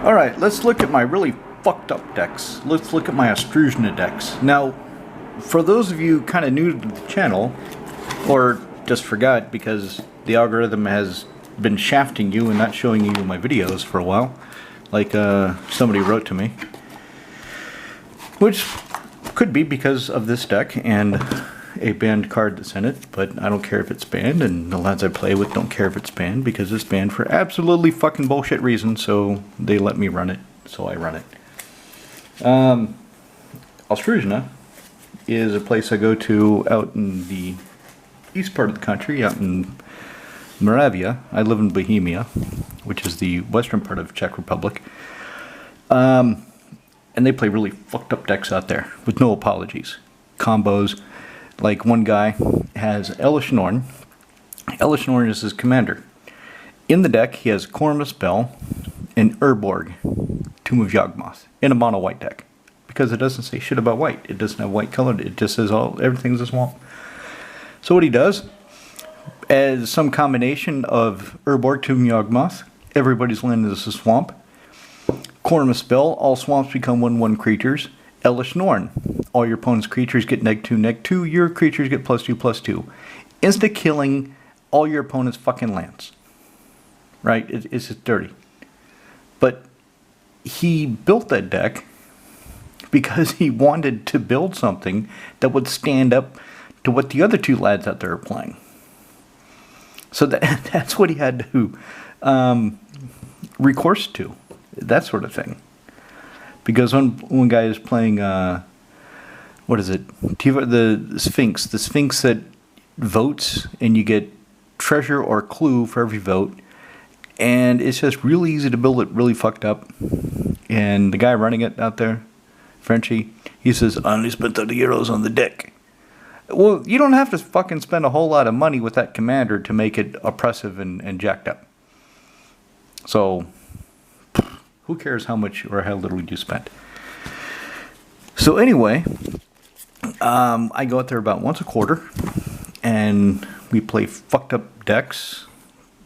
Alright, let's look at my really fucked up decks. Let's look at my Astruzna decks. Now, for those of you kind of new to the channel, or just forgot because the algorithm has been shafting you and not showing you my videos for a while, like somebody wrote to me, which could be because of this deck and a banned card that's in it, but I don't care if it's banned, and the lads I play with don't care if it's banned because it's banned for absolutely fucking bullshit reasons, so they let me run it, so I run it. Astruzna is a place I go to out in the east part of the country, out in Moravia. I live in Bohemia, which is the western part of Czech Republic. And they play really fucked up decks out there with no apologies. Combos. Like one guy has Elish Norn. Elish Norn is his commander. In the deck he has Cormus Bell and Urborg, Tomb of Yawgmoth, in a mono white deck. Because it doesn't say shit about white. It doesn't have white colored. It just says everything's a swamp. So what he does, as some combination of Urborg, Tomb of Yawgmoth, everybody's land is a swamp. Cormus Bell, all swamps become 1/1 creatures. Elish Norn, all your opponent's creatures get -2/-2, your creatures get +2/+2. Insta killing all your opponent's fucking lands. Right? It's just dirty. But he built that deck because he wanted to build something that would stand up to what the other two lads out there are playing. So that's what he had to recourse to. That sort of thing. Because one guy is playing, what is it? The Sphinx. The Sphinx that votes, and you get treasure or clue for every vote. And it's just really easy to build it really fucked up. And the guy running it out there, Frenchie, he says, I only spent 30 euros on the deck. Well, you don't have to fucking spend a whole lot of money with that commander to make it oppressive and jacked up. So who cares how much or how little you spent? So anyway, I go out there about once a quarter, and we play fucked up decks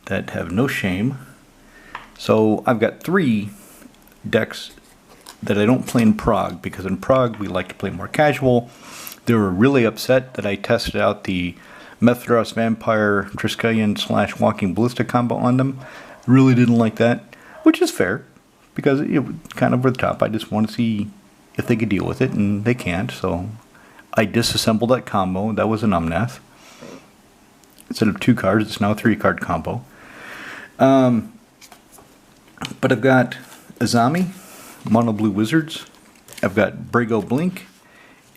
that have no shame. So I've got 3 decks that I don't play in Prague, because in Prague we like to play more casual. They were really upset that I tested out the Methros Vampire Triskelion / Walking Ballista combo on them. Really didn't like that, which is fair. Because it was kind of over the top. I just want to see if they could deal with it, and they can't. So I disassembled that combo. That was an Umnath. Instead of 2 cards, it's now a 3-card combo. But I've got Azami, Mono Blue Wizards. I've got Brago Blink.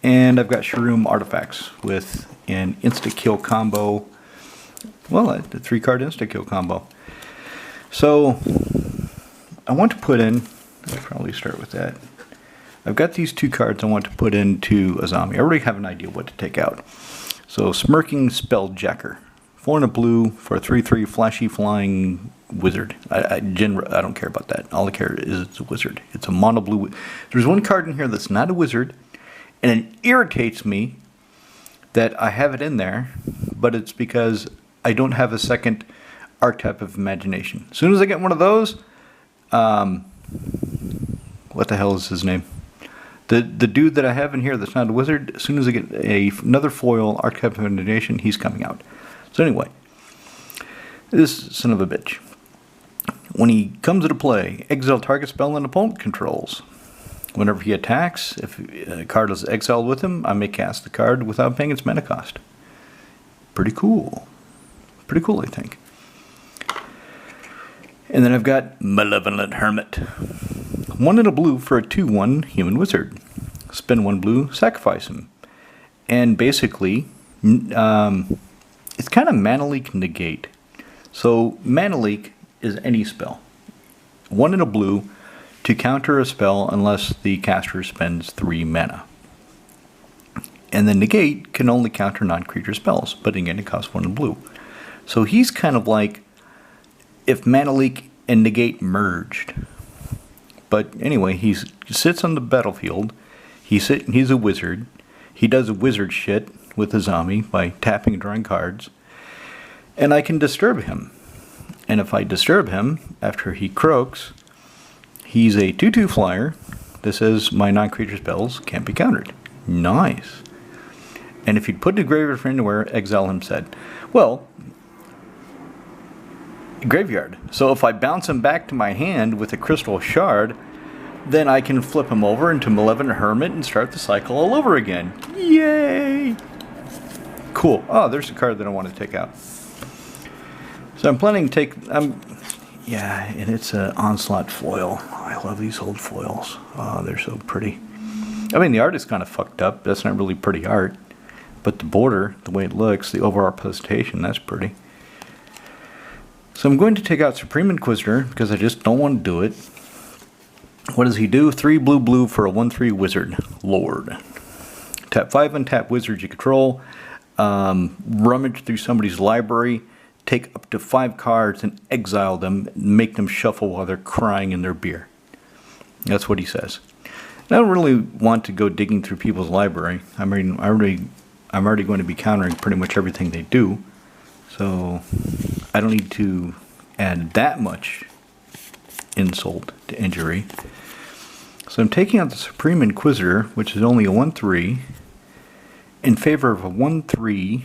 And I've got Shroom Artifacts with an insta-kill combo. Well, a 3-card insta-kill combo. So I want to put in, I'll probably start with that. I've got these 2 cards I want to put into Azami. I already have an idea what to take out. So, Smirking Spelljacker. 4 and a blue for a 3/3 flashy flying wizard. I don't care about that. All I care is it's a wizard. It's a mono blue. There's one card in here that's not a wizard, and it irritates me that I have it in there, but it's because I don't have a second archetype of imagination. As soon as I get one of those, what the hell is his name? The dude that I have in here that's not a wizard, as soon as I get another foil archetype of imagination, he's coming out. So anyway, this son of a bitch, when he comes into play, exile target spell an opponent controls. Whenever he attacks, if a card is exiled with him, I may cast the card without paying its mana cost. Pretty cool. Pretty cool, I think. And then I've got Malevolent Hermit. 1 and a blue for a 2/1 human wizard. Spend 1 blue, sacrifice him. And basically, it's kind of Mana Leak Negate. So, Mana Leak is any spell. 1 and a blue to counter a spell unless the caster spends 3 mana. And then Negate can only counter non-creature spells, but again it costs 1 and blue. So he's kind of like if Mana Leak and Negate merged. But anyway, he sits on the battlefield. He's a wizard. He does wizard shit with Azami by tapping and drawing cards. And I can disturb him. And if I disturb him after he croaks, He's a 2/2 flyer. This says my non-creature spells can't be countered. Nice. And if you'd put the graveyard for anywhere, exile him said. Well, graveyard. So if I bounce him back to my hand with a crystal shard, then I can flip him over into Malevolent Hermit and start the cycle all over again. Yay! Cool. Oh, there's a card that I want to take out. So I'm planning to take... yeah, and it's an Onslaught foil. I love these old foils. Oh, they're so pretty. I mean, the art is kind of fucked up. That's not really pretty art. But the border, the way it looks, the overall presentation, that's pretty. So I'm going to take out Supreme Inquisitor because I just don't want to do it. What does he do? 3 blue for a 1/3 wizard. Lord. Tap 5 untap wizards you control. Rummage through somebody's library. Take up to 5 cards and exile them. Make them shuffle while they're crying in their beer. That's what he says. I don't really want to go digging through people's library. I mean, I'm already going to be countering pretty much everything they do. So I don't need to add that much insult to injury. So I'm taking out the Supreme Inquisitor, which is only a 1/3, in favor of a 1/3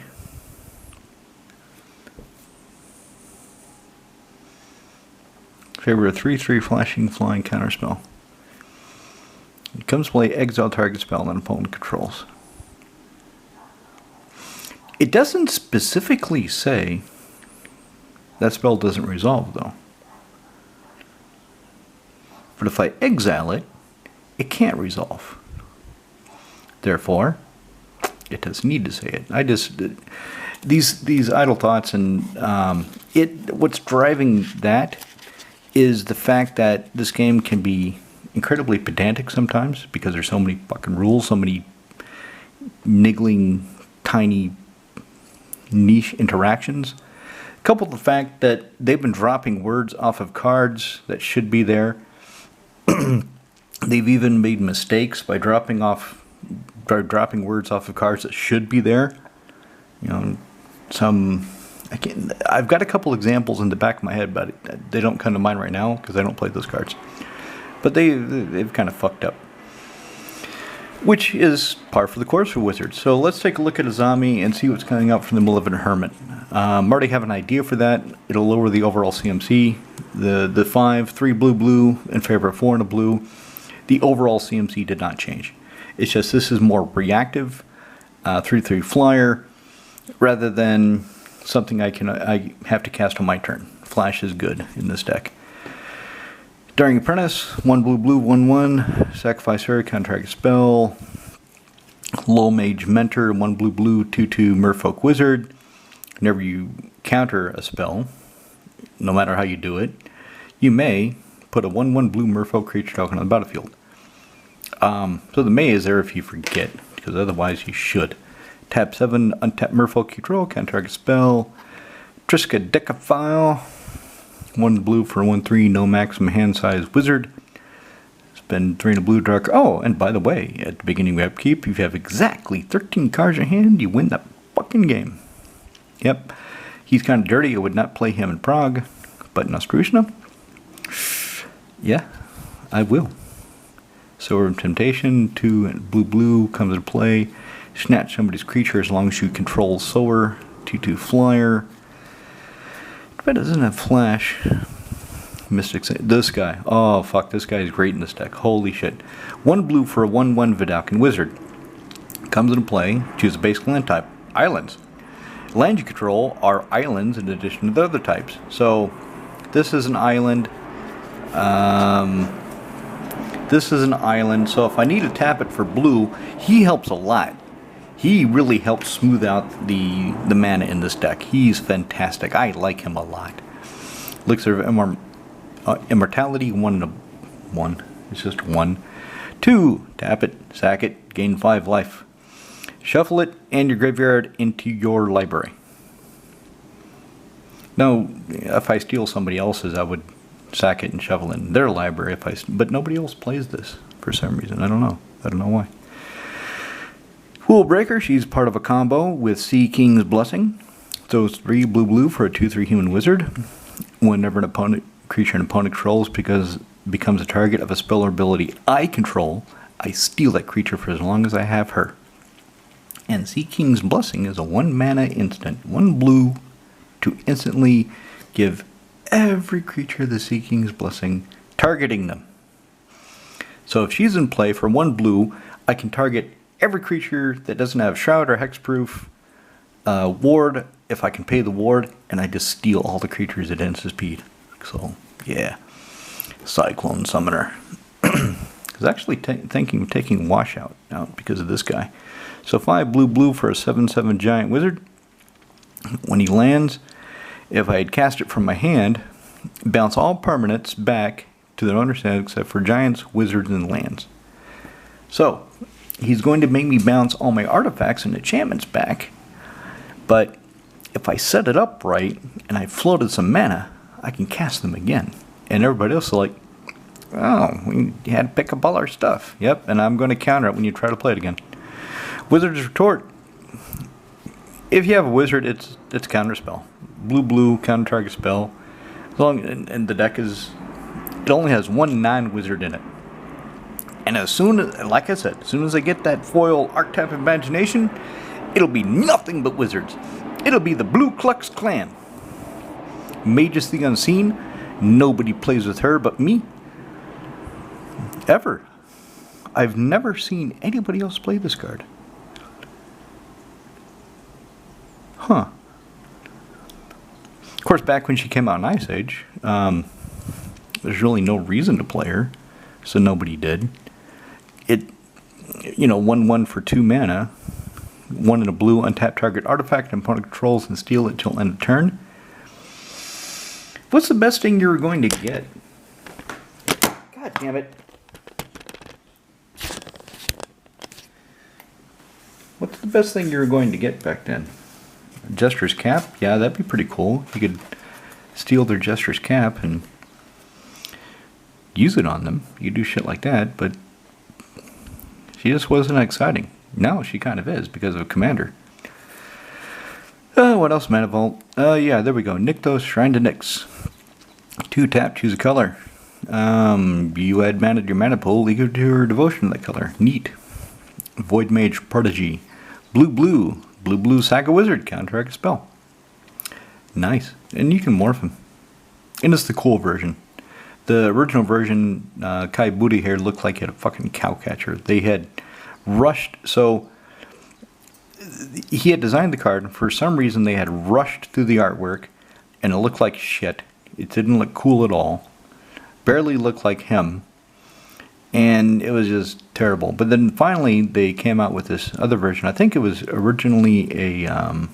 favor of 3/3 flashing flying counterspell. It comes to play, exile target spell that opponent controls. It doesn't specifically say that spell doesn't resolve though. But if I exile it, it can't resolve. Therefore, it doesn't need to say it. I just these idle thoughts, and what's driving that is the fact that this game can be incredibly pedantic sometimes because there's so many fucking rules, so many niggling, tiny, niche interactions. Coupled with the fact that they've been dropping words off of cards that should be there. They've even made mistakes by dropping words off of cards that should be there. You know, I've got a couple examples in the back of my head, but they don't come to mind right now because I don't play those cards. But they've kind of fucked up, which is par for the course for Wizards. So let's take a look at Azami and see what's coming up from the Malevolent Hermit. I already have an idea for that. It'll lower the overall CMC. The 3 blue in favor of 4 and a blue. The overall CMC did not change. It's just this is more reactive, 3/3 flyer, rather than something I have to cast on my turn. Flash is good in this deck. Daring Apprentice, 1 blue 1/1, sacrifice her, contract spell. Low Mage Mentor, 1 blue 2/2 Merfolk Wizard. Whenever you counter a spell, no matter how you do it, you may put a 1/1 blue Merfolk creature token on the battlefield. So the may is there if you forget, because otherwise you should. Tap 7, untap Merfolk control, counter spell. Triska Decaphile, 1 blue for 1/3, no maximum hand size wizard. Spend 3 and a blue dark. Oh, and by the way, at the beginning of upkeep, if you have exactly 13 cards in hand, you win the fucking game. Yep, he's kind of dirty. I would not play him in Prague, but in Ostrushna, yeah, I will. Sword of Temptation, 2 and blue comes into play. Snatch somebody's creature as long as you control Sower, 2/2 flyer. But it doesn't have flash. Mystics. This guy. Oh, fuck. This guy is great in this deck. Holy shit. 1 blue for a 1/1 Vidalcan Wizard. Comes into play. Choose a basic land type. Islands. Land you control are islands in addition to the other types. So, this is an island. This is an island. So, if I need to tap it for blue, he helps a lot. He really helps smooth out the mana in this deck. He's fantastic. I like him a lot. Elixir of Immortality, 1/1. It's just 1. 2, tap it, sack it, gain 5 life. Shuffle it and your graveyard into your library. Now, if I steal somebody else's, I would sack it and shuffle it in their library. But nobody else plays this for some reason. I don't know. I don't know why. Pool Breaker, she's part of a combo with Sea King's Blessing. So it's 3 blue for a 2/3 human wizard. Whenever an opponent creature an opponent controls, because becomes a target of a spell or ability I control, I steal that creature for as long as I have her. And Sea King's Blessing is a 1 mana instant, 1 blue, to instantly give every creature the Sea King's Blessing, targeting them. So if she's in play for 1 blue, I can target every creature that doesn't have Shroud or Hexproof, ward, if I can pay the ward, and I just steal all the creatures at instant speed. So, yeah. Cyclone Summoner. I was actually thinking of taking Washout out because of this guy. So 5 blue for a 7/7 giant wizard. When he lands, if I had cast it from my hand, bounce all permanents back to their owner's hand except for giants, wizards, and lands. So, he's going to make me bounce all my artifacts and enchantments back, but if I set it up right and I floated some mana, I can cast them again. And everybody else is like, oh, we had to pick up all our stuff. Yep, and I'm going to counter it when you try to play it again. Wizard's Retort. If you have a wizard, it's counter spell. Blue, counter target spell. As long and the deck is, it only has 1 non-wizard in it. And as soon as, like I said, as soon as I get that foil Archetype Imagination, it'll be nothing but wizards. It'll be the Blue Klux Klan. Magus the Unseen. Nobody plays with her but me. Ever. I've never seen anybody else play this card. Huh. Of course, back when she came out in Ice Age, there's really no reason to play her, so nobody did. It, 1/1 for 2 mana, 1 in a blue, untap target artifact and opponent controls and steal it till end of turn. What's the best thing you're going to get? God damn it. What's the best thing you were going to get back then? Jester's Cap? Yeah, that'd be pretty cool. You could steal their Jester's Cap and use it on them. You could do shit like that, but she just wasn't exciting. Now she kind of is because of Commander. What else, Mana Vault? Yeah, there we go. Nykthos, Shrine to Nyx. 2 tap, choose a color. You add mana to your mana pool, equal to your devotion to that color. Neat. Void Mage Prodigy. Blue Saga Wizard, counteract a spell. Nice. And you can morph him. And it's the cool version. The original version, Kai Booty Hair looked like he had a fucking cow catcher. They had rushed, so he had designed the card, and for some reason they had rushed through the artwork, and it looked like shit. It didn't look cool at all. Barely looked like him. And it was just terrible. But then finally they came out with this other version. I think it was originally a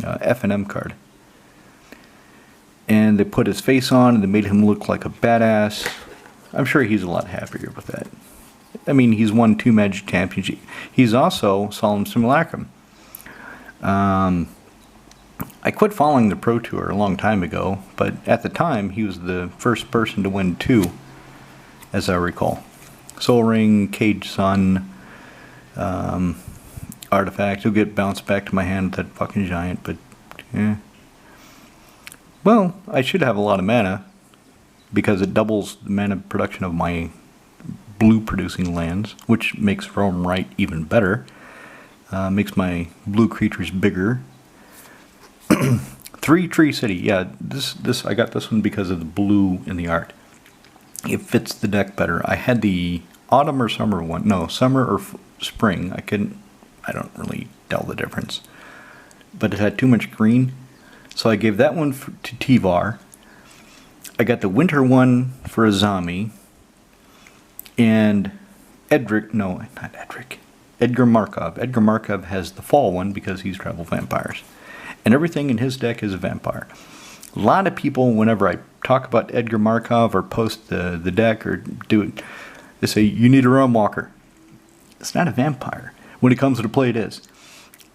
F&M card. And they put his face on and they made him look like a badass. I'm sure he's a lot happier with that. I mean, he's won 2 Magic Championships. He's also Solemn Simulacrum. I quit following the Pro Tour a long time ago, but at the time he was the first person to win 2. As I recall. Soul Ring, Cage Sun, Artifact. He'll get bounced back to my hand with that fucking giant, but yeah. Well, I should have a lot of mana because it doubles the mana production of my blue producing lands, which makes Realm Right even better. Makes my blue creatures bigger. 3 Tree City. Yeah, this I got this one because of the blue in the art. It fits the deck better. I had the autumn or summer one. No, summer or spring. I don't really tell the difference. But it had too much green. So I gave that one to Tivar. I got the winter one for Azami. And Edgar Markov. Edgar Markov has the fall one because he's travel vampires. And everything in his deck is a vampire. A lot of people, whenever I talk about Edgar Markov or post the deck or do it, they say, you need a Realm Walker. It's not a vampire. When it comes to play, it is.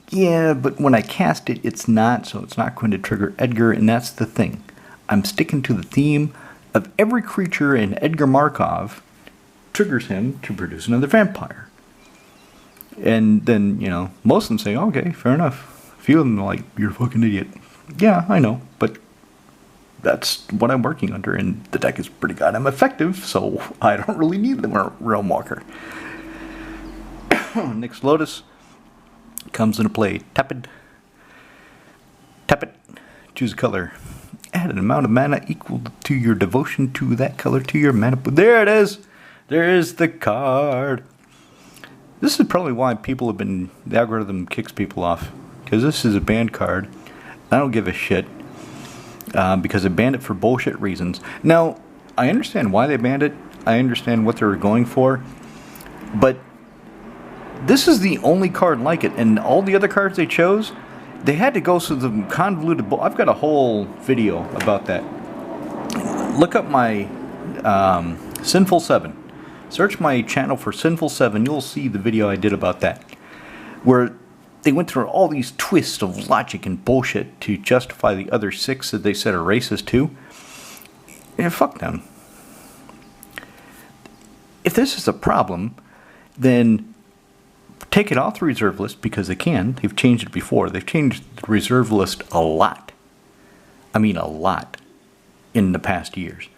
Yeah, but when I cast it, it's not, so it's not going to trigger Edgar, and that's the thing. I'm sticking to the theme of every creature in Edgar Markov triggers him to produce another vampire. And then, most of them say, okay, fair enough. A few of them are like, you're a fucking idiot. Yeah, I know, but that's what I'm working under, and the deck is pretty goddamn effective, so I don't really need the Realm Walker. Next Lotus comes into play. Tap it. Choose a color. Add an amount of mana equal to your devotion to that color to your mana pool. There it is. There is the card. This is probably why people have been, the algorithm kicks people off, because this is a banned card. I don't give a shit, because they banned it for bullshit reasons. Now, I understand why they banned it. I understand what they were going for, but this is the only card like it, and all the other cards they chose, they had to go through the convoluted. I've got a whole video about that. Look up my Sinful 7. Search my channel for Sinful 7. You'll see the video I did about that, where they went through all these twists of logic and bullshit to justify the other 6 that they said are racist too. Yeah, fuck them. If this is a problem, then take it off the reserve list, because they can. They've changed it before. They've changed the reserve list a lot. I mean a lot in the past years.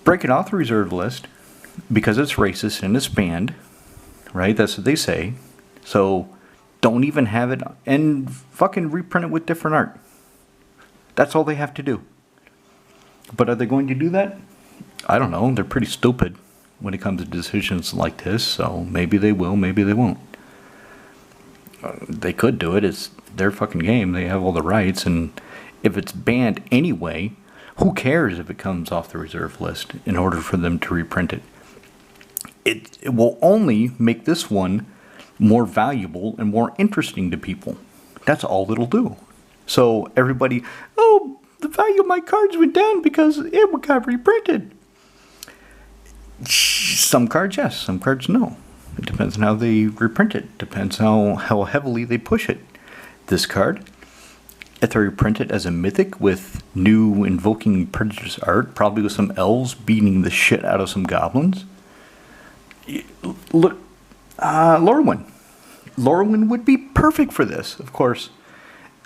Break it off the reserve list because it's racist and it's banned, right? That's what they say. So don't even have it, and fucking reprint it with different art. That's all they have to do. But are they going to do that? I don't know. They're pretty stupid when it comes to decisions like this, so maybe they will, maybe they won't. They could do it. It's their fucking game. They have all the rights, and if it's banned anyway, who cares if it comes off the reserve list in order for them to reprint it? It will only make this one more valuable and more interesting to people. That's all it'll do. So everybody, oh, the value of my cards went down because it got reprinted. Some cards yes, some cards no. It depends on how they reprint it. Depends how heavily they push it. This card, if they reprint it as a mythic with new invoking prejudice art, probably with some elves beating the shit out of some goblins. Look, Lorwyn. Lorwyn would be perfect for this. Of course,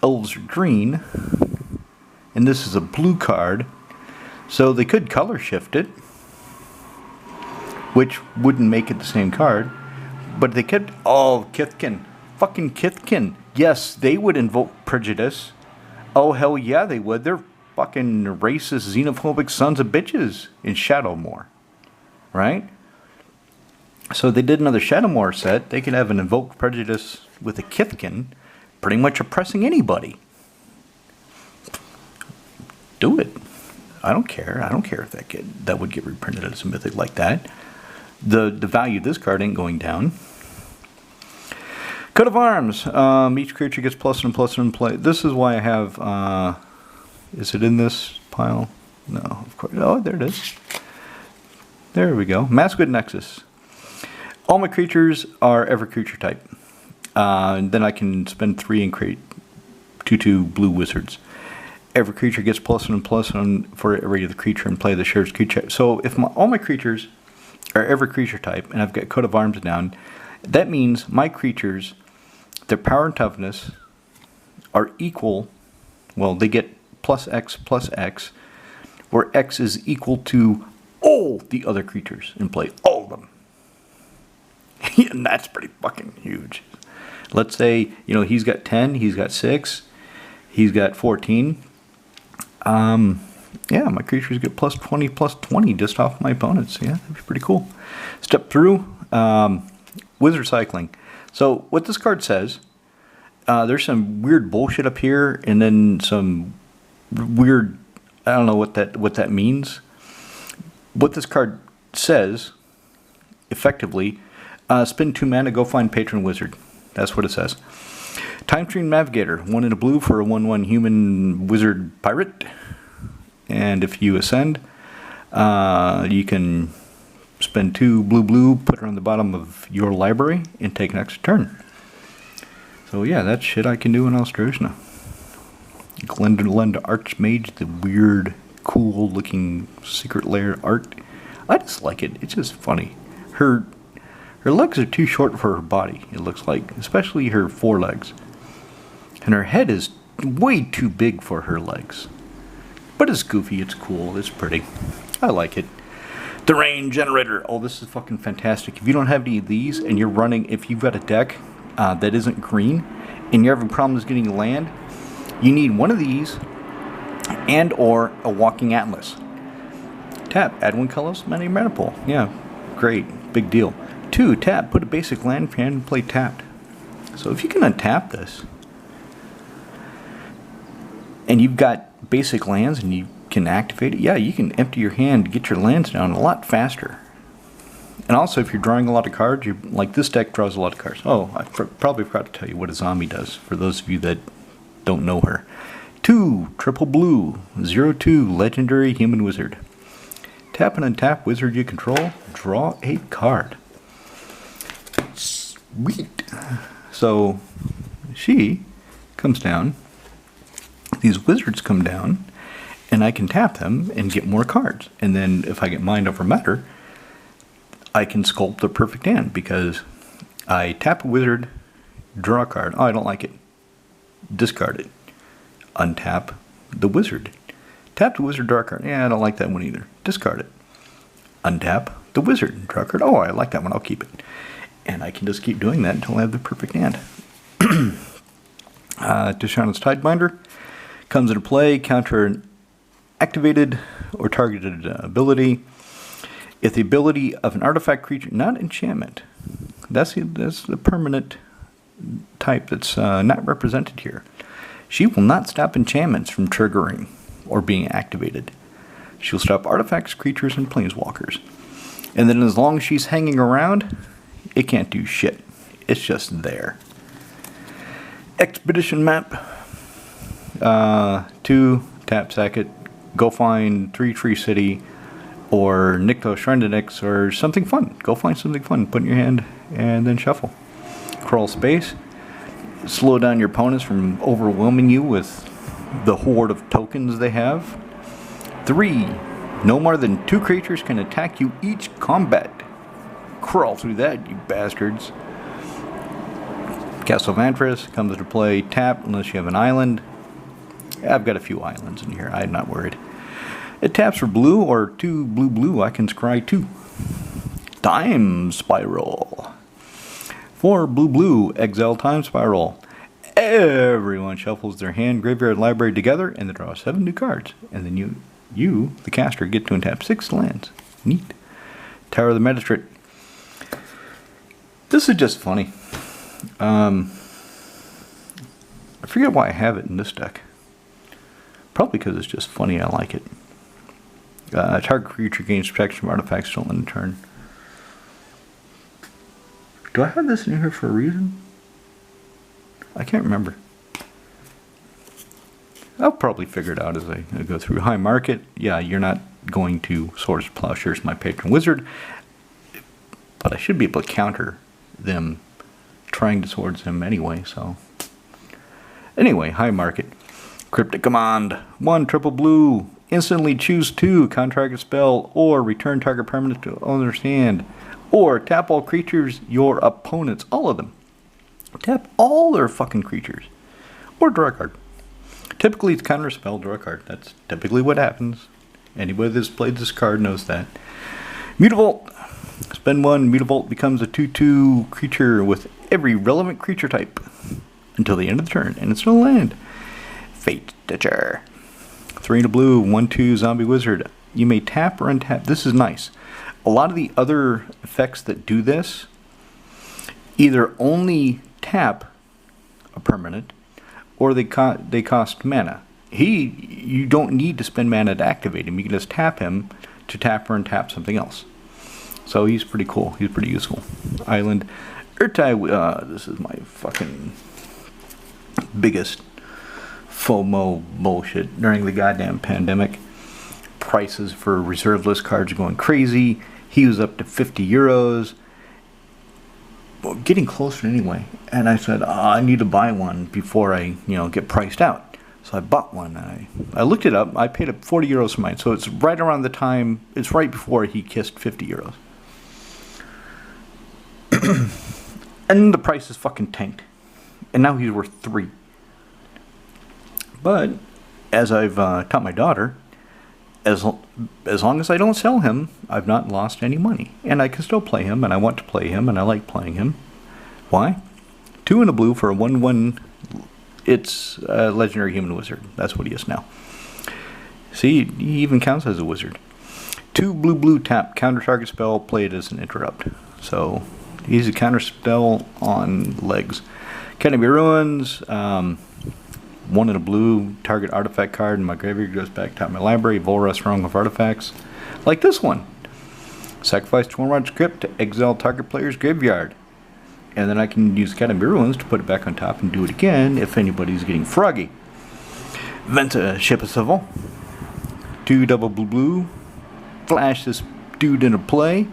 elves are green, and this is a blue card, so they could color shift it, which wouldn't make it the same card, but they could. Oh, Kithkin. Fucking Kithkin. Yes, they would invoke prejudice. Oh, hell yeah, they would. They're fucking racist, xenophobic sons of bitches in Shadowmoor. Right? So they did another Shadowmoor set. They could have an invoke prejudice with a Kithkin, pretty much oppressing anybody. Do it. I don't care. I don't care if that would get reprinted as a mythic like that. The value of this card ain't going down. Coat of Arms. Each creature gets +1/+1 in play. This is why I have. Is it in this pile? No, of course. Oh, there it is. There we go. Masquerade Nexus. All my creatures are every creature type. And then I can spend 3 and create 2/2 blue wizards. Every creature gets +1/+1 for every other creature in play that shares creature. So if all my creatures are every creature type, and I've got Coat of Arms down, that means my creatures, their power and toughness are equal. Well, they get +X+X, where X is equal to all the other creatures in play, all of them. And that's pretty fucking huge. Let's say, he's got 10, he's got 6, he's got 14. Yeah, my creatures get +20/+20 just off my opponents. Yeah, that'd be pretty cool. Step through, Wizard Cycling. So what this card says, there's some weird bullshit up here, and then some weird, I don't know what that means. What this card says, effectively, spend 2 mana, go find Patron Wizard. That's what it says. Time Stream Navigator, 1 in a blue for a 1/1 human wizard pirate. And if you ascend, you can spend 2 blue, put it on the bottom of your library, and take an extra turn. So yeah, that's shit I can do in Australian. Glenda Archmage, the weird, cool looking secret lair art. I just like it. It's just funny. Her legs are too short for her body, it looks like, especially her forelegs. And her head is way too big for her legs. But it's goofy, it's cool, it's pretty. I like it. The rain generator. Oh, this is fucking fantastic. If you don't have any of these and you're running, if you've got a deck that isn't green and you're having problems getting land, you need one of these and or a walking atlas. Tap, add 1 colorless maniple. Yeah, great, big deal. 2, tap, put a basic land fan and play tapped. So if you can untap this, and you've got basic lands and you can activate it, yeah, you can empty your hand to get your lands down a lot faster. And also, if you're drawing a lot of cards, like this deck draws a lot of cards. Oh, I probably forgot to tell you what Azami does, for those of you that don't know her. 2, triple blue, 0/2, legendary human wizard. Tap and untap wizard you control, draw a card. Sweet. So, she comes down, these wizards come down, and I can tap them and get more cards. And then if I get mind over matter, I can sculpt the perfect hand, because I tap a wizard, draw a card. Oh, I don't like it. Discard it. Untap the wizard. Tap the wizard, draw a card. Yeah, I don't like that one either. Discard it. Untap the wizard, draw a card. Oh, I like that one. I'll keep it. And I can just keep doing that until I have the perfect hand. Tishana's Tidebinder comes into play. Counter an activated or targeted ability. If the ability of an artifact creature, not enchantment, that's the permanent type that's not represented here. She will not stop enchantments from triggering or being activated. She'll stop artifacts, creatures, and planeswalkers. And then as long as she's hanging around, it can't do shit. It's just there. Expedition map. 2, tap sack it. Go find 3 Tree City or Nikto Shrine to Nyx or something fun. Go find something fun. Put in your hand and then shuffle. Crawl space. Slow down your opponents from overwhelming you with the horde of tokens they have. 3, no more than 2 creatures can attack you each combat. Crawl through that, you bastards. Castle Vantress comes into play. Tap unless you have an island. I've got a few islands in here. I'm not worried. It taps for blue or 2 blue. I can scry 2. Time Spiral. 4 blue. Exile Time Spiral. Everyone shuffles their hand, graveyard, library together, and they draw 7 new cards. And then you, the caster, get to untap 6 lands. Neat. Tower of the Magistrate. This is just funny. I forget why I have it in this deck. Probably because it's just funny. I like it. Target creature gains protection from artifacts stolen in turn. Do I have this in here for a reason? I can't remember. I'll probably figure it out as I go through. High Market. Yeah, you're not going to Swords to Plowshares, my patron wizard. But I should be able to counter them trying to swords him anyway, so. Anyway, High Market. Cryptic Command. 1 triple blue. Instantly choose 2, contract a spell, or return target permanent to owner's hand. Or tap all creatures, your opponents, all of them. Tap all their fucking creatures. Or draw a card. Typically it's counter a spell, draw a card. That's typically what happens. Anybody that's played this card knows that. Mutavault. Spend 1, Mutavault becomes a 2/2 creature with every relevant creature type until the end of the turn, and it's no land. Fate Stitcher. 3 and a blue, 1/2 zombie wizard. You may tap or untap. This is nice. A lot of the other effects that do this either only tap a permanent or they cost mana. You don't need to spend mana to activate him. You can just tap him to tap or untap something else. So he's pretty cool. He's pretty useful. Island. Urtai, this is my fucking biggest FOMO bullshit during the goddamn pandemic. Prices for reserve list cards are going crazy. He was up to 50 euros. Well, getting closer anyway. And I said, I need to buy one before I, get priced out. So I bought one. I looked it up. I paid up 40 euros for mine. So it's right around the time, it's right before he kissed 50 euros. And the price is fucking tanked. And now he's worth 3. But, as I've taught my daughter, as as long as I don't sell him, I've not lost any money, and I can still play him, and I want to play him, and I like playing him. Why? 2 and a blue for a 1/1. It's a legendary human wizard. That's what he is now. See, he even counts as a wizard. 2 blue tap, counter target spell, played as an interrupt. So he's a counter spell on legs. Academy Ruins. 1 and a blue, target artifact card in my graveyard goes back to my library. Volrus, Realm of Artifacts. Like this one. Sacrifice 21 script to exile target player's graveyard. And then I can use Academy Ruins to put it back on top and do it again if anybody's getting froggy. Venta, Ship of Civil. 2 double blue. Flash this dude into play.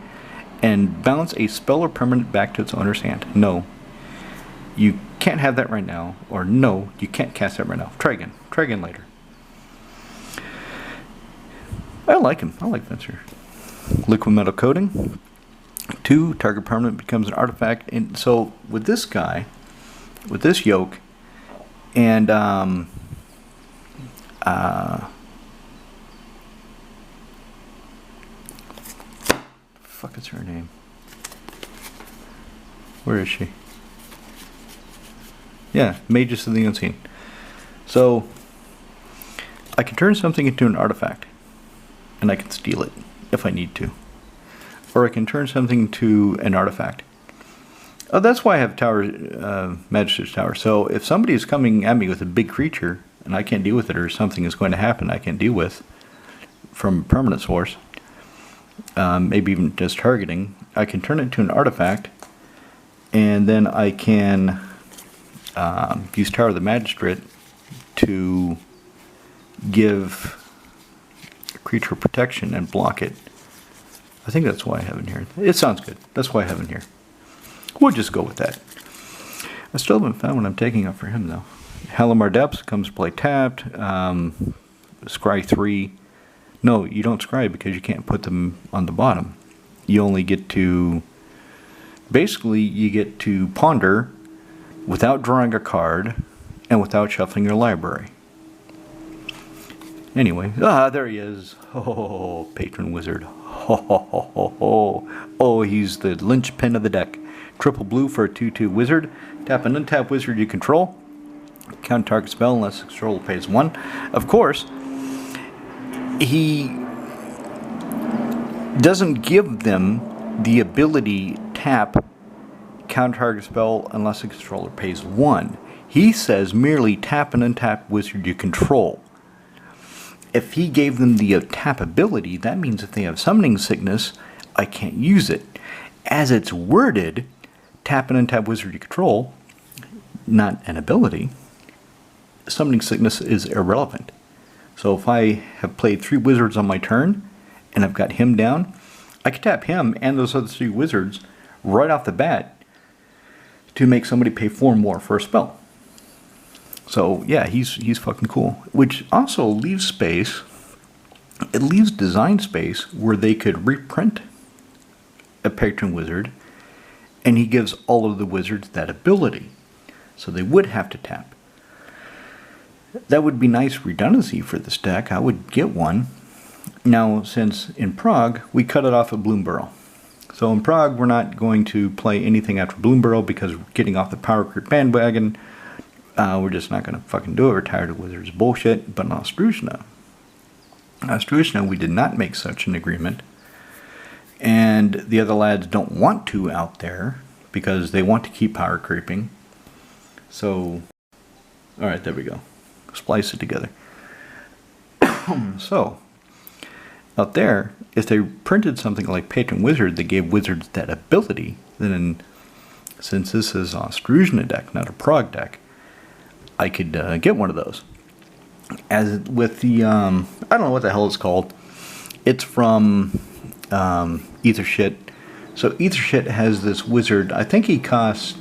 And bounce a spell or permanent back to its owner's hand. No. You can't have that right now, or no, you can't cast that right now. Try again later. I like him. I like Venture. Liquid metal coating. 2, target permanent becomes an artifact. And so with this guy, with this yoke, and fuck is her name? Where is she? Yeah, Mages of the Unseen. So, I can turn something into an artifact, and I can steal it if I need to. Or I can turn something into an artifact. Oh, that's why I have Tower, Magister's Tower. So, if somebody is coming at me with a big creature, and I can't deal with it, or something is going to happen I can't deal with, from a permanent source, maybe even just targeting, I can turn it into an artifact, and then I can use Tower of the Magistrate to give a creature protection and block it. I think that's why I have it here. It sounds good. That's why I have it here. We'll just go with that. I still haven't found what I'm taking up for him, though. Halimar Depths comes to play tapped. Scry 3. No, you don't scry because you can't put them on the bottom. You only get to... Basically, you get to ponder without drawing a card and without shuffling your library. Anyway, there he is. Oh, Patron Wizard. Oh, he's the linchpin of the deck. Triple blue for a 2/2 wizard. Tap an untap wizard you control. Count target spell unless the controller pays 1. Of course, he doesn't give them the ability tap counter target spell unless the controller pays 1. He says merely tap an untap wizard you control. If he gave them the tap ability, that means if they have summoning sickness, I can't use it. As it's worded, tap an untap wizard you control, not an ability, summoning sickness is irrelevant. So if I have played 3 wizards on my turn, and I've got him down, I can tap him and those other 3 wizards right off the bat to make somebody pay 4 more for a spell. So yeah, he's fucking cool. Which also leaves space, it leaves design space where they could reprint a Patron Wizard, and he gives all of the wizards that ability. So they would have to tap. That would be nice redundancy for this deck. I would get one. Now, since in Prague, we cut it off at Bloomburrow. So in Prague, we're not going to play anything after Bloomburrow because we're getting off the Power Creep bandwagon. We're just not going to fucking do it. We're tired of Wizards bullshit. But in Ostruzhna, we did not make such an agreement. And the other lads don't want to out there because they want to keep power creeping. So, alright, there we go. Splice it together. So, out there, if they printed something like Patron Wizard that gave wizards that ability, then since this is an Ostruzhna deck, not a Prague deck, I could get one of those. As with the, I don't know what the hell it's called. It's from Ethershit. So Ethershit has this wizard. I think he costs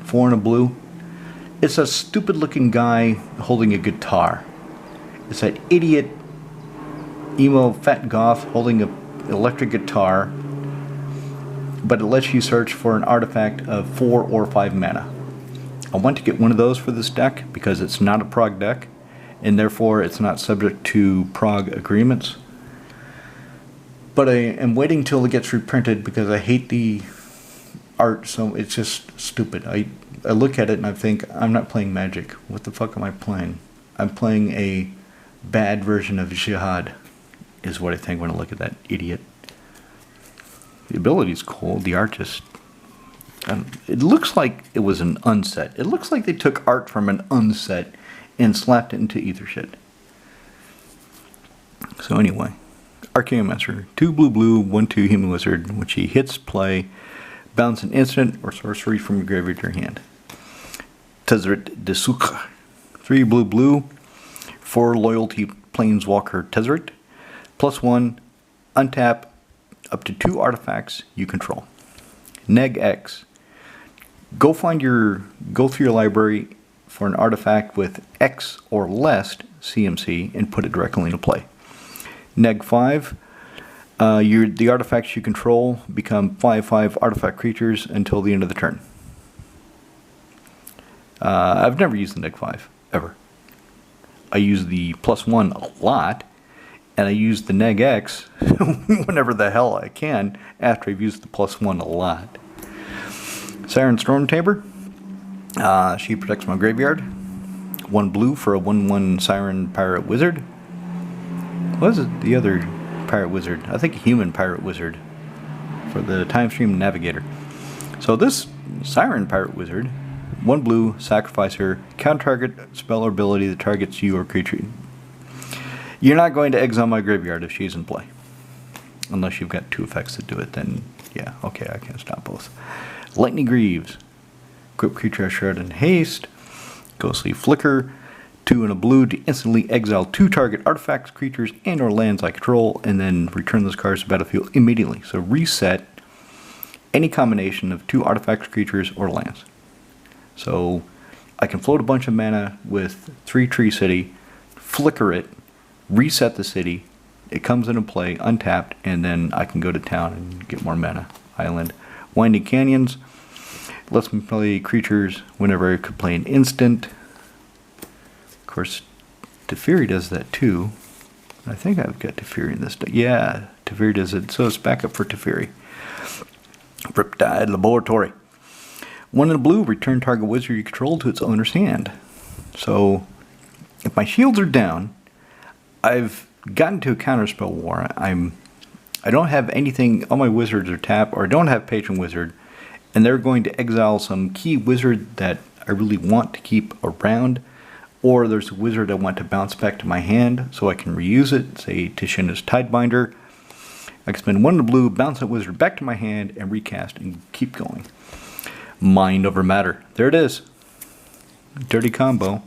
4 and a blue. It's a stupid looking guy holding a guitar. It's that idiot emo fat goth holding an electric guitar, but it lets you search for an artifact of 4 or 5 mana. I want to get one of those for this deck because it's not a Prague deck, and therefore it's not subject to Prague agreements. But I am waiting till it gets reprinted because I hate the art, so it's just stupid. I look at it and I think, I'm not playing Magic. What the fuck am I playing? I'm playing a bad version of Jihad, is what I think when I look at that idiot. The ability's cool, the art just... it looks like it was an unset. It looks like they took art from an unset and slapped it into ether shit. So anyway, Arcane Master, 2 blue, 1/2 human wizard. When she hits play, bounce an instant or sorcery from your graveyard to your hand. Tezzeret de Sucre, 3 blue, 4 loyalty planeswalker Tezzeret, +1, untap up to 2 artifacts you control. Neg X, go through your library for an artifact with X or less CMC and put it directly into play. Neg 5, the artifacts you control become 5/5 artifact creatures until the end of the turn. I've never used the Neg 5, ever. I use the +1 a lot, and I use the Neg X whenever the hell I can after I've used the +1 a lot. Siren Stormtamer, she protects my graveyard. 1 blue for a 1/1 Siren Pirate Wizard. What is it, the other Pirate Wizard? I think a human Pirate Wizard for the Time Stream Navigator. So this Siren Pirate Wizard, 1 blue, sacrifice her, counter target spell or ability that targets you or creature. You're not going to exile my graveyard if she's in play. Unless you've got 2 effects that do it, then yeah, okay, I can't stop both. Lightning Greaves, equip creature shard and haste, Ghostly Flicker, 2 and a blue to instantly exile 2 target artifacts, creatures, and or lands I control, and then return those cards to the battlefield immediately. So reset any combination of 2 artifacts, creatures, or lands. So I can float a bunch of mana with 3 Tree City, flicker it, reset the city, it comes into play untapped, and then I can go to town and get more mana. Island. Winding Canyons lets me play creatures whenever I could play an instant. Of course, Teferi does that too. I think I've got Teferi in this. Yeah, Teferi does it. So it's backup for Teferi. Riptide Laboratory. 1 in a blue, return target wizard you control to its owner's hand. So if my shields are down, I've gotten to a counterspell war. I don't have anything, all my wizards are tapped, or I don't have Patron Wizard, and they're going to exile some key wizard that I really want to keep around, or there's a wizard I want to bounce back to my hand so I can reuse it, say Tishina's Tidebinder. I can spend 1 in the blue, bounce that wizard back to my hand, and recast and keep going. Mind over matter. There it is. Dirty combo.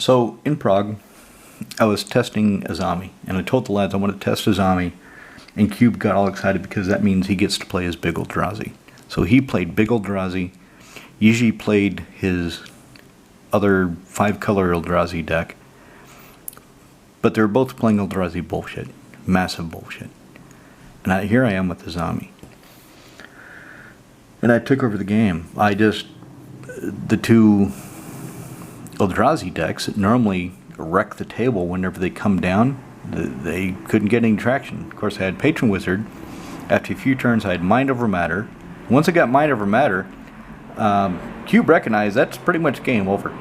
So in Prague, I was testing Azami, and I told the lads I want to test Azami, and Cube got all excited because that means he gets to play his Big Eldrazi. So he played Big Eldrazi, Yuji played his other 5-color Eldrazi deck, but they're both playing Eldrazi bullshit, massive bullshit. And here I am with Azami. And I took over the game. The 2 Eldrazi decks that normally wreck the table whenever they come down, they couldn't get any traction. Of course, I had Patron Wizard. After a few turns, I had Mind Over Matter. Once I got Mind Over Matter, Cube recognized that's pretty much game over,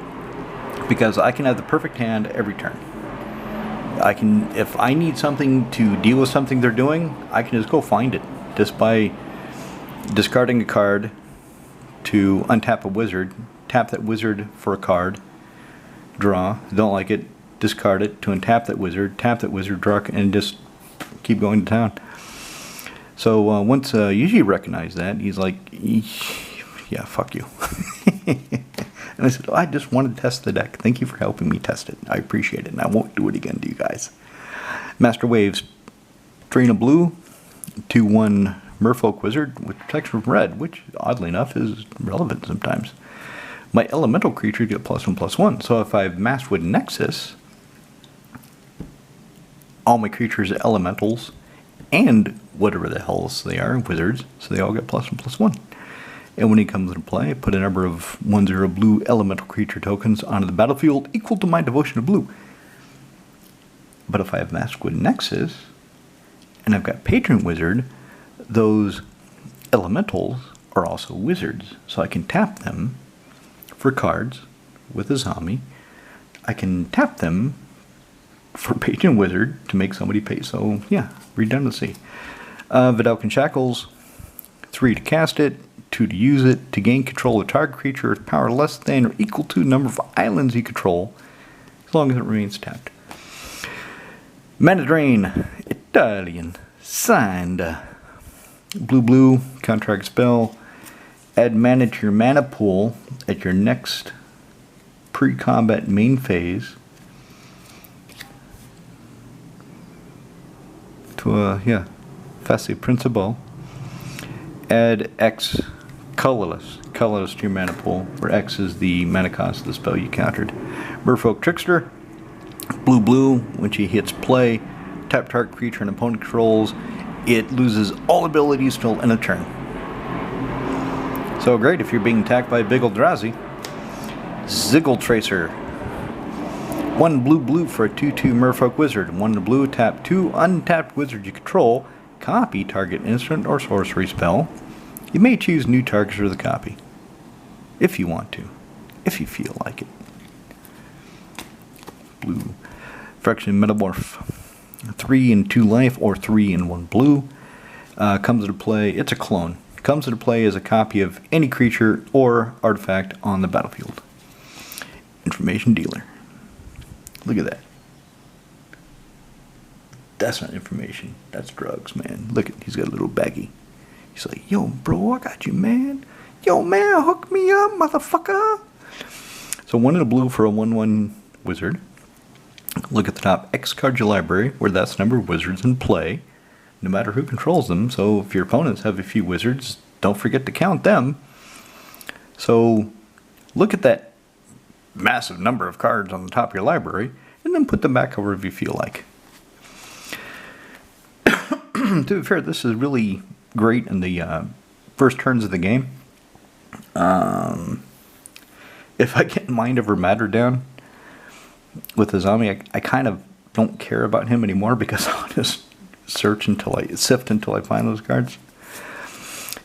because I can have the perfect hand every turn. If I need something to deal with something they're doing, I can just go find it, just by discarding a card to untap a wizard, tap that wizard for a card, draw, don't like it, discard it to untap that wizard, tap that wizard, draw, and just keep going to town. So once Yuji recognized that, he's like, yeah, fuck you. And I said, I just wanted to test the deck. Thank you for helping me test it. I appreciate it, and I won't do it again to you guys. Master Waves, 3 in a blue, 2/1 Merfolk Wizard with protection from red, which oddly enough is relevant sometimes. My elemental creature get +1/+1. So if I have Masswood Nexus, all my creatures are elementals, and whatever the hells they are, wizards, so they all get +1/+1. And when he comes into play, I put a number of 1/0 blue elemental creature tokens onto the battlefield equal to my devotion to blue. But if I have Maskwood Nexus, and I've got Patron Wizard, those elementals are also wizards. So I can tap them for cards with Azami. I can tap them for Patron Wizard to make somebody pay. So, yeah, redundancy. Vidalcan Shackles, 3 to cast it, 2 to use it. To gain control of target creature with power less than or equal to the number of islands you control, as long as it remains tapped. Mana Drain, Italian, signed. Blue, contract spell. Add mana to your mana pool at your next pre-combat main phase. To Face Principal. Add X colorless to your mana pool, where X is the mana cost of the spell you countered. Merfolk Trickster. Blue, when she hits play, tap target creature and opponent controls, it loses all abilities till end of turn. So great if you're being attacked by a big Eldrazi. Ziggle Tracer. 1 blue for a 2/2 Merfolk Wizard. 1 blue, tap 2 untapped wizard you control. Copy target instant or sorcery spell. You may choose new targets for the copy, if you want to, if you feel like it. Blue. Fraction Metamorph. 3 and 2 life, or 3 and 1 blue. Comes into play, it's a clone. Comes into play as a copy of any creature or artifact on the battlefield. Information dealer. Look at that. That's not information. That's drugs, man. Look at, he's got a little baggie. He's like, yo, bro, I got you, man. Yo, man, hook me up, motherfucker. So 1 and a blue for a 1/1 wizard. Look at the top X card your library, where that's the number of wizards in play, no matter who controls them. So if your opponents have a few wizards, don't forget to count them. So look at that massive number of cards on the top of your library, and then put them back however you feel like. To be fair, this is really great in the first turns of the game. If I get Mind Over Matter down with Azami, I kind of don't care about him anymore, because I'll just sift until I find those cards.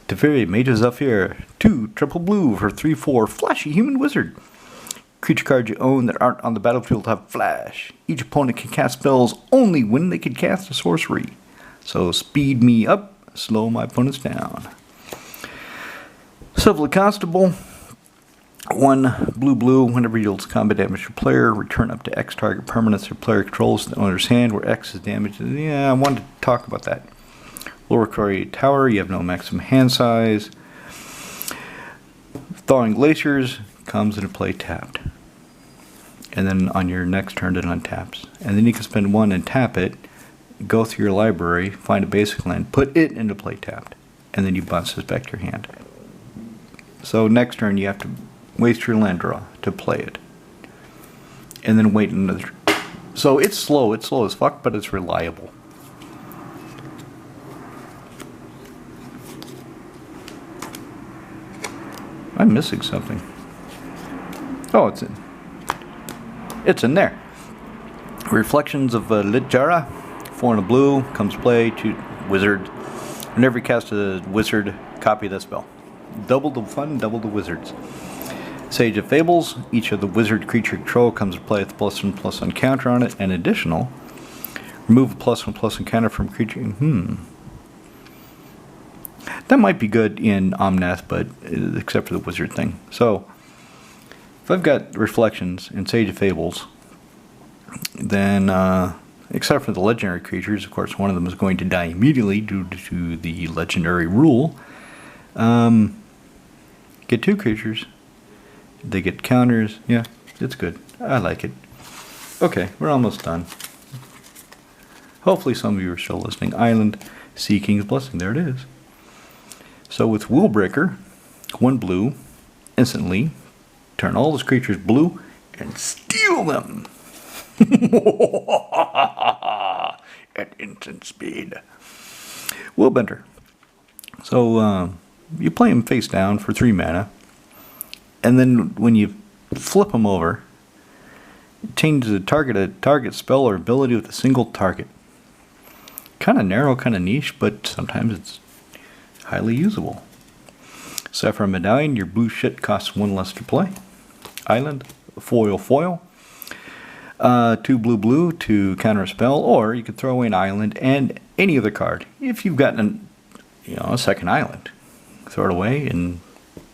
Teferi, Mage's Zephyr, 2 triple blue for 3/4 flashy human wizard. Creature cards you own that aren't on the battlefield have flash. Each opponent can cast spells only when they can cast a sorcery. So speed me up, slow my opponents down. Civil Constable. 1 blue, whenever you deal combat damage to a player, return up to X target permanents or player controls the owner's hand, where X is damaged. Yeah, I wanted to talk about that. Lower Quarry Tower, you have no maximum hand size. Thawing Glaciers comes into play tapped. And then on your next turn it untaps. And then you can spend 1 and tap it, go through your library, find a basic land, put it into play tapped. And then you bounce this back to your hand. So next turn you have to waste your land draw to play it. And then wait another. So it's slow as fuck, but it's reliable. I'm missing something. Oh, it's in there. Reflections of Litjara. 4 and a blue, comes play, 2 wizard. Whenever you cast a wizard, copy that spell. Double the fun, double the wizards. Sage of Fables, each of the wizard creature control comes to play with +1/+1 counter on it, and additional. Remove a +1/+1 counter from creature. That might be good in Omnath, but except for the wizard thing. So, if I've got Reflections and Sage of Fables, then, except for the legendary creatures, of course, one of them is going to die immediately due to the legendary rule. Get 2 creatures. They get counters. Yeah, it's good. I like it. Okay, we're almost done. Hopefully some of you are still listening. Island, Sea King's Blessing. There it is. So with Willbreaker, 1 blue, instantly turn all those creatures blue and steal them. At instant speed. Willbender. So you play him face down for 3 mana. And then when you flip him over, Changes a target spell or ability with a single target. Kind of narrow, kind of niche, but sometimes it's highly usable. Sapphire Medallion, your blue shit costs 1 less to play. Island, foil. 2 blue to counter a spell, or you could throw away an island and any other card. If you've got a second island, throw it away and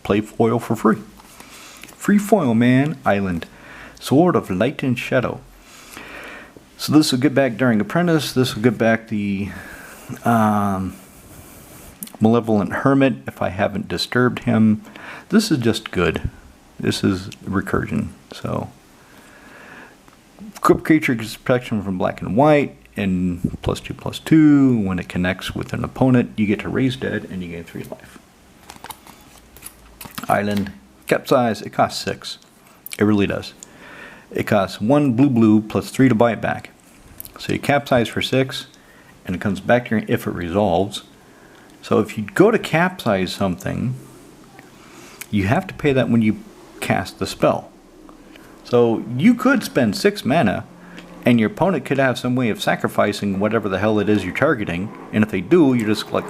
play foil for free. Free foil, man. Island. Sword of Light and Shadow. So this will get back Daring Apprentice. This will get back the Malevolent Hermit if I haven't disturbed him. This is just good. This is recursion. So equip creature gets protection from black and white and +2/+2. When it connects with an opponent, you get to raise dead and you gain 3 life. Island. Capsize. It costs 6. It really does. It costs 1 blue +3 to buy it back. So you capsize for 6, and it comes back to your if it resolves. So if you go to capsize something, you have to pay that when you cast the spell. So you could spend 6 mana, and your opponent could have some way of sacrificing whatever the hell it is you're targeting, and if they do, you're just like,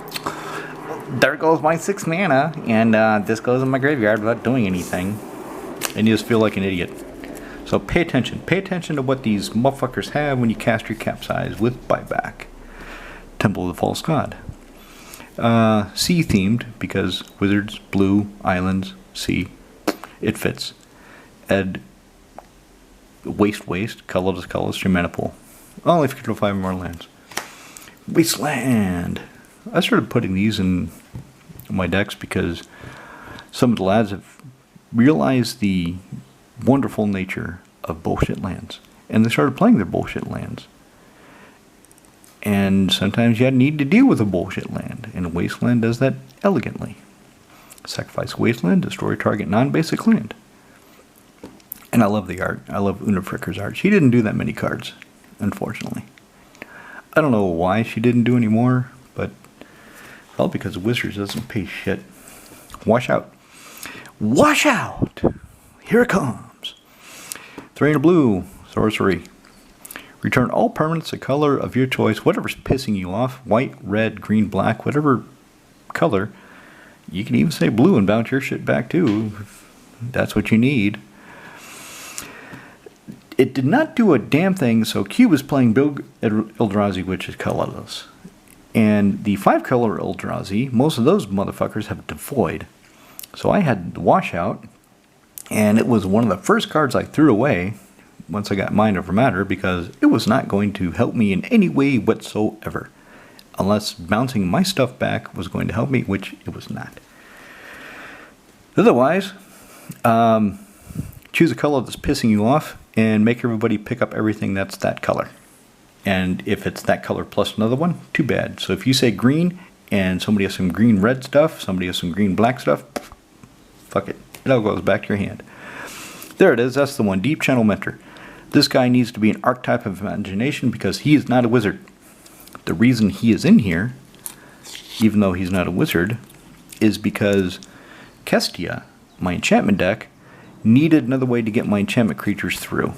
there goes my 6 mana, and this goes in my graveyard without doing anything, and you just feel like an idiot. So pay attention. Pay attention to what these motherfuckers have when you cast your capsize with buyback. Temple of the False God. Sea themed, because wizards, blue, islands, sea. It fits. And waste, colorless, your mana pool. Only if you control 5 or more lands. Wasteland. I started putting these in my decks because some of the lads have realized the wonderful nature of bullshit lands, and they started playing their bullshit lands. And sometimes you need to deal with a bullshit land, and Wasteland does that elegantly. Sacrifice Wasteland, destroy target non-basic land. And I love the art. I love Una Fricker's art. She didn't do that many cards, unfortunately. I don't know why she didn't do any more, but well, because Wizards doesn't pay shit. Wash out. Wash out! Here it comes. 3 and a blue, sorcery. Return all permanents a color of your choice, whatever's pissing you off. White, red, green, black, whatever color. You can even say blue and bounce your shit back too, if that's what you need. It did not do a damn thing, so Q was playing Bill Eldrazi, which is colorless. And the 5-color Eldrazi, most of those motherfuckers have devoid. So I had the washout. And it was one of the first cards I threw away once I got Mind Over Matter, because it was not going to help me in any way whatsoever. Unless bouncing my stuff back was going to help me, which it was not. Otherwise, choose a color that's pissing you off and make everybody pick up everything that's that color. And if it's that color plus another one, too bad. So if you say green and somebody has some green-red stuff, somebody has some green-black stuff, fuck it. It all goes back to your hand. There it is. That's the one. Deep Channel Mentor. This guy needs to be an archetype of imagination because he is not a wizard. The reason he is in here, even though he's not a wizard, is because Kestia, my enchantment deck, needed another way to get my enchantment creatures through.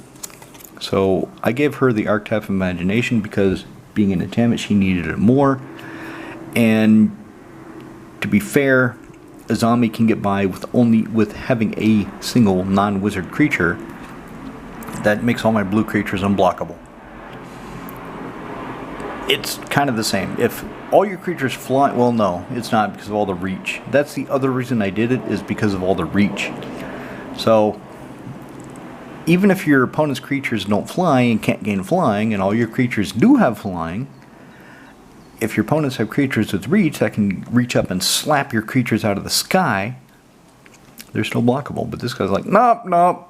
So I gave her the archetype of imagination because being an enchantment, she needed it more. And to be fair, Azami can get by with having a single non-wizard creature. That makes all my blue creatures unblockable. It's kind of the same. If all your creatures fly, well, no, it's not because of all the reach. That's the other reason I did it, is because of all the reach. So even if your opponent's creatures don't fly and can't gain flying, and all your creatures do have flying, if your opponents have creatures with reach that can reach up and slap your creatures out of the sky, they're still blockable. But this guy's like, nope.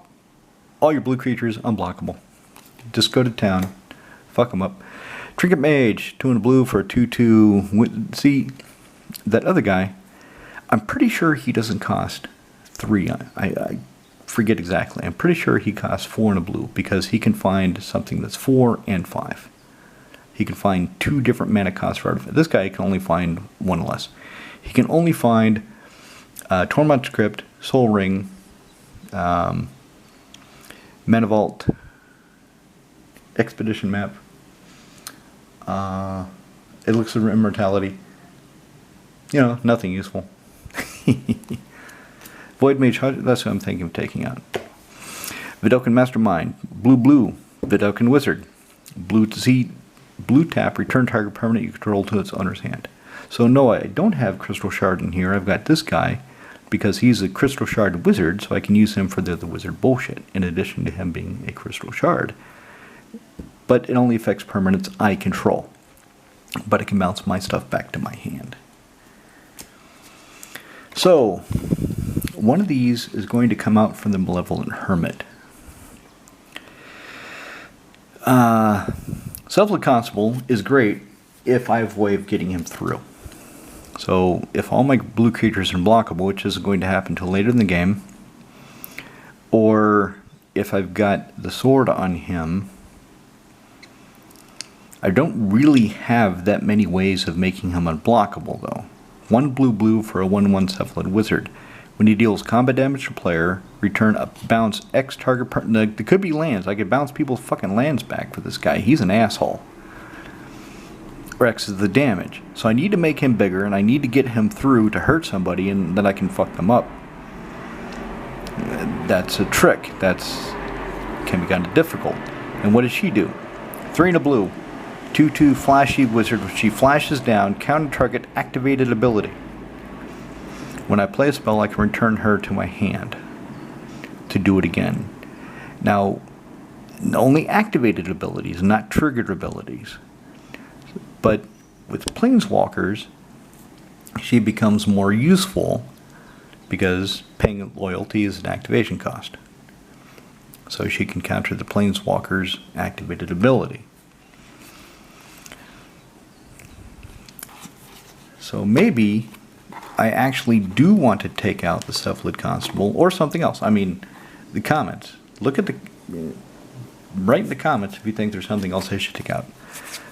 All your blue creatures, unblockable. Just go to town. Fuck them up. Trinket Mage, 2 and a blue for a 2/2. See, that other guy, I'm pretty sure he doesn't cost 3. I forget exactly. I'm pretty sure he costs 4 and a blue because he can find something that's 4 and 5. He can find 2 different mana costs for artifact. This guy can only find 1 less. He can only find Torment Script, Soul Ring, Mana Vault, expedition map. It looks for immortality. You know, nothing useful. Void Mage, that's what I'm thinking of taking out. Vidoken Mastermind, blue, Vidoken Wizard, blue tap, return target permanent you control to its owner's hand. So no, I don't have Crystal Shard in here. I've got this guy because he's a Crystal Shard wizard, so I can use him for the wizard bullshit, in addition to him being a Crystal Shard. But it only affects permanents I control. But it can bounce my stuff back to my hand. So, one of these is going to come out from the Malevolent Hermit. Self-Led Constable is great if I have a way of getting him through. So, if all my blue creatures are blockable, which isn't going to happen until later in the game, or if I've got the sword on him, I don't really have that many ways of making him unblockable, though. 1 blue for a 1/1 Self-Led Wizard. When he deals combat damage to player, return a bounce X target there could be lands. I could bounce people's fucking lands back for this guy. He's an asshole. Or X is the damage. So I need to make him bigger, and I need to get him through to hurt somebody, and then I can fuck them up. That's a trick. That's can be kind of difficult. And what does she do? 3 and a blue. 2/2 flashy wizard, which she flashes down, counter target activated ability. When I play a spell, I can return her to my hand to do it again. Now, only activated abilities, not triggered abilities. But with Planeswalkers, she becomes more useful because paying loyalty is an activation cost. So she can counter the Planeswalker's activated ability. So maybe I actually do want to take out the Self-Led Constable or something else. I mean, the comments. Look at write in the comments if you think there's something else I should take out.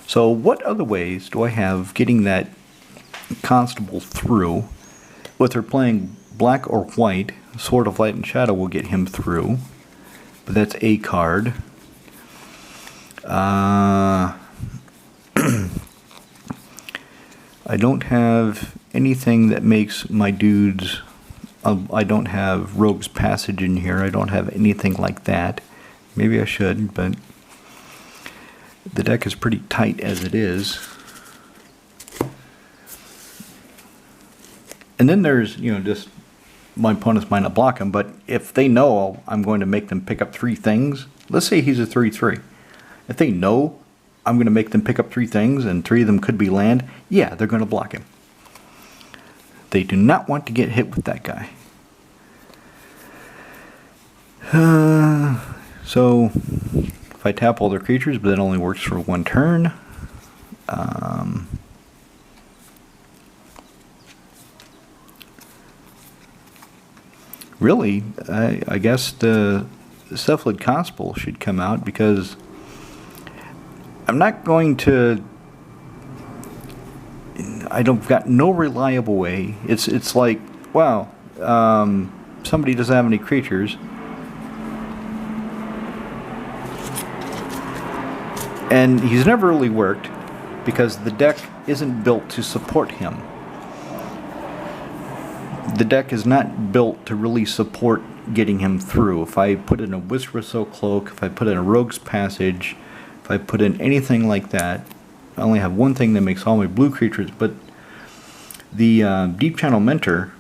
So what other ways do I have getting that Constable through? Whether playing black or white, Sword of Light and Shadow will get him through. But that's a card. I don't have anything that makes my dudes... I don't have Rogue's Passage in here. I don't have anything like that. Maybe I should, but... the deck is pretty tight as it is. And then there's, you know, just... my opponents might not block him, but if they know I'm going to make them pick up 3 things... let's say he's a 3/3. If they know I'm going to make them pick up 3 things, and 3 of them could be land, yeah, they're going to block him. They do not want to get hit with that guy. So, if I tap all their creatures, but that only works for 1 turn. Really, I guess the Self-Led Constable should come out, because I'm not going to... I don't got no reliable way. It's like, wow, somebody doesn't have any creatures, and he's never really worked because the deck isn't built to support him. The deck is not built to really support getting him through. If I put in a Whisper Soul Cloak, if I put in a Rogue's Passage, if I put in anything like that, I only have one thing that makes all my blue creatures, but the Deep Channel Mentor,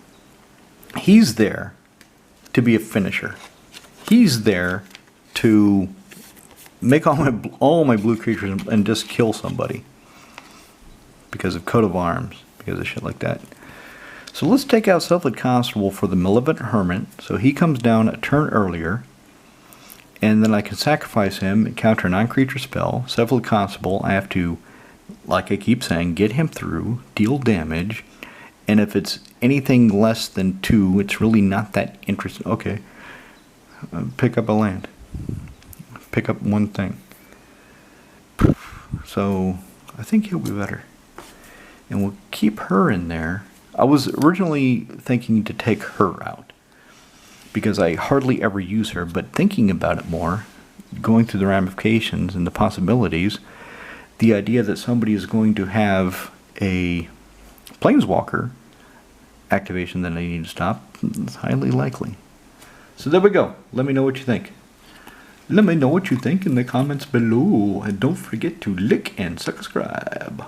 he's there to be a finisher. He's there to make all my blue creatures and just kill somebody because of Coat of Arms, because of shit like that. So let's take out Self-Led Constable for the Malevolent Hermit, so he comes down a turn earlier. And then I can sacrifice him and counter a non-creature spell. Self-Led Constable, I have to, like I keep saying, get him through, deal damage. And if it's anything less than 2, it's really not that interesting. Okay. Pick up a land. Pick up 1 thing. So, I think he'll be better. And we'll keep her in there. I was originally thinking to take her out, because I hardly ever use her, but thinking about it more, going through the ramifications and the possibilities, the idea that somebody is going to have a planeswalker activation that they need to stop is highly likely. So there we go. Let me know what you think. Let me know what you think in the comments below. And don't forget to like and subscribe.